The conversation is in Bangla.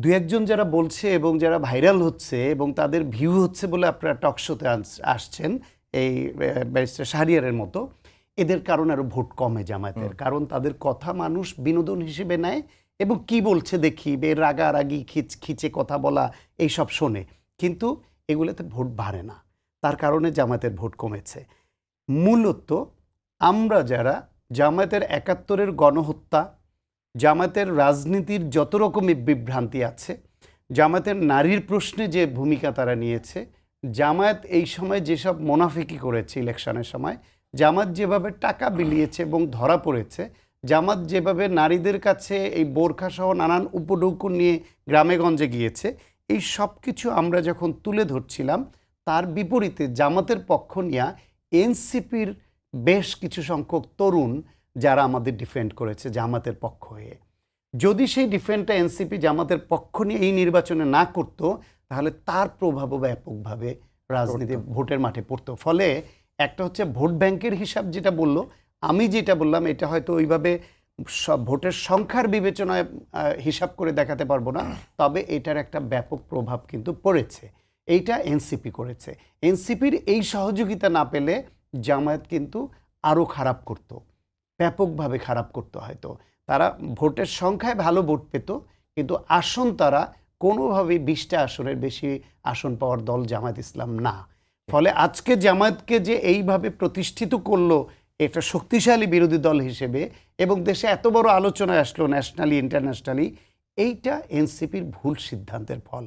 দু একজন যারা বলছে এবং যারা ভাইরাল হচ্ছে এবং তাদের ভিউ হচ্ছে বলে আপনারা টক শোতে আসছেন, এই ব্যারিস্টার শাহরিয়ারের মতো, এদের কারণে আরও ভোট কমে জামায়াতের। কারণ তাদের কথা মানুষ বিনোদন হিসেবে নেয় এবং কি বলছে দেখি, রাগারাগি খিচে কথা বলা এইসব শোনে, কিন্তু এগুলোতে ভোট বাড়ে না। তার কারণে জামায়াতের ভোট কমেছে। মূলত আমরা যারা জামায়াতের ৭১-এর গণহত্যা, জামায়াতের রাজনীতির যত রকমের বিভ্রান্তি আছে, জামায়াতের নারীর প্রশ্নে যে ভূমিকা তারা নিয়েছে, জামায়াত এই সময় যেসব মোনাফিকি করেছে ইলেকশনের সময়, জামায়াত যেভাবে টাকা বিলিয়েছে এবং ধরা পড়েছে, জামায়াত যেভাবে নারীদের কাছে এই বোরখাসহ নানান উপঢৌকন নিয়ে গ্রামেগঞ্জে গিয়েছে, এই সব কিছু আমরা যখন তুলে ধরছিলাম, তার বিপরীতে জামাতের পক্ষ নিয়ে এনসিপির বেশ কিছু সংখ্যক তরুণ যারা আমাদের ডিফেন্ড করেছে জামাতের পক্ষ হয়ে। যদি সেই ডিফেন্ডটা এনসিপি জামাতের পক্ষ নিয়ে এই নির্বাচনে না করত, তাহলে তার প্রভাবও ব্যাপকভাবে রাজনীতি ভোটের মাঠে পড়তো। ফলে একটা হচ্ছে ভোট ব্যাংকের হিসাব যেটা বলল, আমি যেটা বললাম এটা হয়তো ওইভাবে ভোটের সংখ্যার বিবেচনায় হিসাব করে দেখাতে পারবো না, তবে এটার একটা ব্যাপক প্রভাব কিন্তু পড়েছে। এইটা এনসিপি করেছে। এনসিপির এই সহযোগিতা না পেলে জামায়াত কিন্তু আরও খারাপ করত, ব্যাপকভাবে খারাপ করতে হয়তো। তারা ভোটের সংখ্যায় ভালো ভোট পেত, কিন্তু আসন তারা কোনোভাবেই ২০টা আসনের বেশি আসন পাওয়ার দল জামায়াত ইসলাম না। ফলে আজকে জামায়াতকে যে এইভাবে প্রতিষ্ঠিত করলো একটা শক্তিশালী বিরোধী দল হিসেবে এবং দেশে এত বড় আলোচনায় আসলো ন্যাশনালি ইন্টারন্যাশনালি, এইটা এনসিপির ভুল সিদ্ধান্তের ফল।